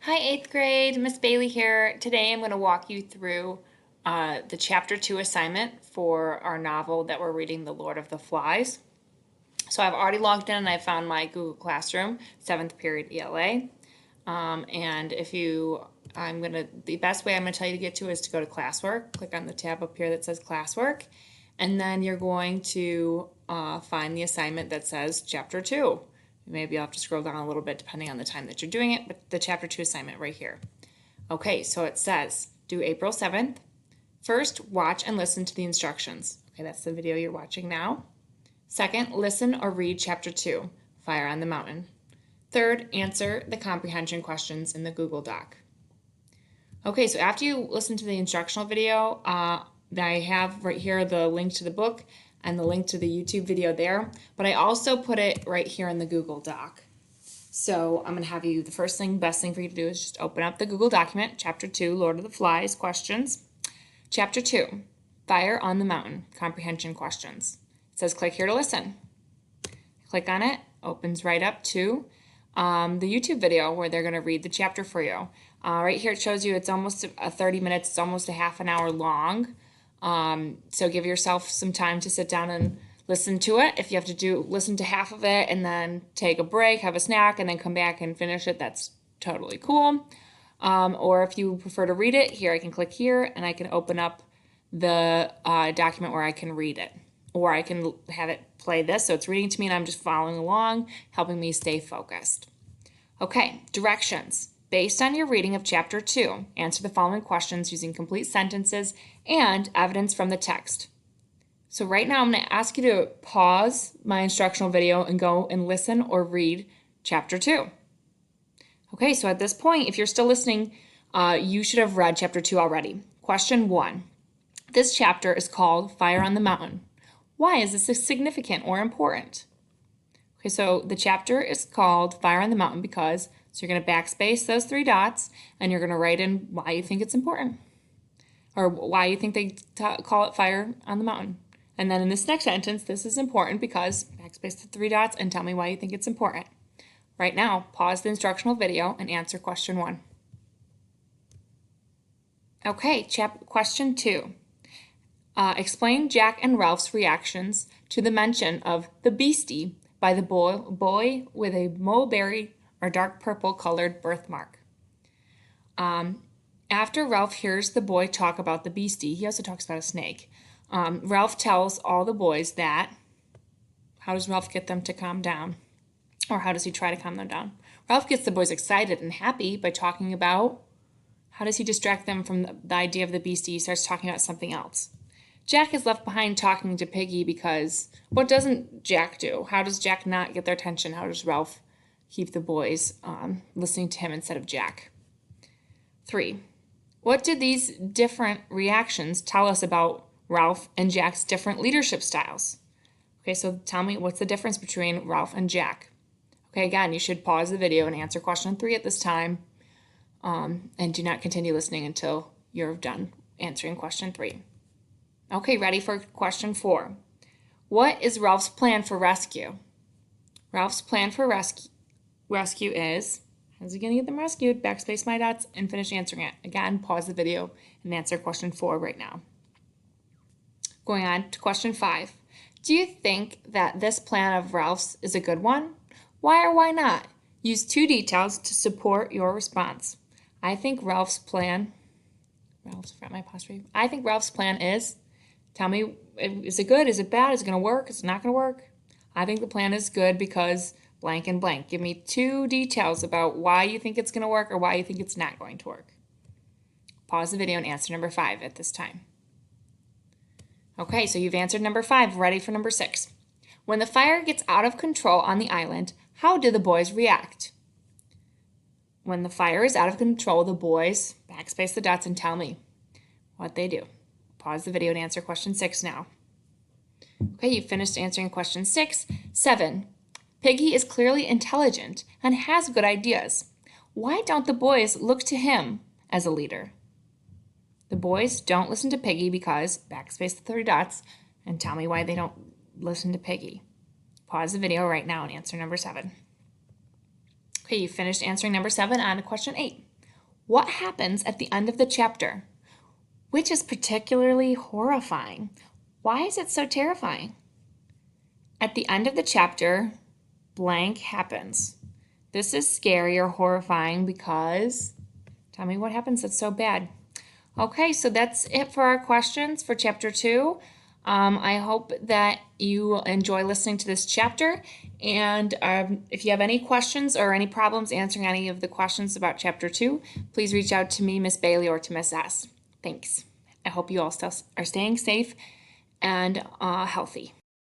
Hi, 8th grade. Miss Bailey here. Today I'm going to walk you through the Chapter 2 assignment for our novel that we're reading, The Lord of the Flies. So I've already logged in and I found my Google Classroom, 7th period ELA. And the best way I'm going to tell you to get to is to go to classwork. Click on the tab up here that says classwork. And then you're going to find the assignment that says Chapter 2. Maybe you'll have to scroll down a little bit depending on the time that you're doing it, but the Chapter 2 assignment right here. Okay, so it says, due April 7th. First, watch and listen to the instructions. Okay, that's the video you're watching now. Second, listen or read Chapter 2, Fire on the Mountain. Third, answer the comprehension questions in the Google Doc. Okay, so after you listen to the instructional video, I have right here the link to the book and the link to the YouTube video there, but I also put it right here in the Google Doc. So I'm going to have best thing for you to do is just open up the Google document, Chapter 2, Lord of the Flies, questions. Chapter 2, Fire on the Mountain, comprehension questions. It says click here to listen. Click on it, opens right up to the YouTube video where they're going to read the chapter for you. Right here it shows you it's almost 30 minutes, it's almost a half an hour long. So give yourself some time to sit down and listen to it. If you have to listen to half of it and then take a break, have a snack, and then come back and finish it, that's totally cool. Or if you prefer to read it, here I can click here and I can open up the document where I can read it. Or I can have it play this, so it's reading to me and I'm just following along, helping me stay focused. Okay, directions. Based on your reading of Chapter 2, answer the following questions using complete sentences and evidence from the text. So right now I'm going to ask you to pause my instructional video and go and listen or read Chapter 2. Okay, so at this point, if you're still listening, you should have read Chapter 2 already. Question 1. This chapter is called Fire on the Mountain. Why is this significant or important? Okay, so the chapter is called Fire on the Mountain because, so you're going to backspace those 3 dots and you're going to write in why you think it's important or why you think they call it Fire on the Mountain. And then in this next sentence, this is important because, backspace the 3 dots and tell me why you think it's important. Right now, pause the instructional video and answer question 1. Okay, question 2. Explain Jack and Ralph's reactions to the mention of the beastie by the boy with a mulberry or dark purple colored birthmark. After Ralph hears the boy talk about the beastie, he also talks about a snake. Ralph tells all the boys that, how does Ralph get them to calm down? Or how does he try to calm them down? Ralph gets the boys excited and happy by talking about, how does he distract them from the idea of the beastie? He starts talking about something else. Jack is left behind talking to Piggy because what doesn't Jack do? How does Jack not get their attention? How does Ralph keep the boys listening to him instead of Jack? 3. What do these different reactions tell us about Ralph and Jack's different leadership styles? Okay, so tell me what's the difference between Ralph and Jack? Okay, again, you should pause the video and answer question 3 at this time and do not continue listening until you're done answering question 3. Okay, ready for question 4. What is Ralph's plan for rescue? Ralph's plan for rescue is, how's he going to get them rescued? Backspace my dots and finish answering it. Again, pause the video and answer question 4 right now. Going on to question 5. Do you think that this plan of Ralph's is a good one? Why or why not? Use 2 details to support your response. I think Ralph's plan is, tell me, is it good? Is it bad? Is it going to work? Is it not going to work? I think the plan is good because blank and blank. Give me 2 details about why you think it's going to work or why you think it's not going to work. Pause the video and answer number 5 at this time. Okay, so you've answered number 5. Ready for number 6. When the fire gets out of control on the island, how do the boys react? When the fire is out of control, the boys, backspace the dots and tell me what they do. Pause the video and answer question 6 now. Okay, you finished answering question 6. 7. Piggy is clearly intelligent and has good ideas. Why don't the boys look to him as a leader? The boys don't listen to Piggy because, backspace the 3 dots, and tell me why they don't listen to Piggy. Pause the video right now and answer number 7. Okay, you finished answering number 7 on to question 8. What happens at the end of the chapter? Which is particularly horrifying? Why is it so terrifying? At the end of the chapter, blank happens. This is scary or horrifying because, tell me what happens that's so bad. Okay, so that's it for our questions for chapter 2. I hope that you enjoy listening to this chapter, and if you have any questions or any problems answering any of the questions about chapter 2, please reach out to me, Miss Bailey, or to Miss S. Thanks. I hope you all still are staying safe and healthy.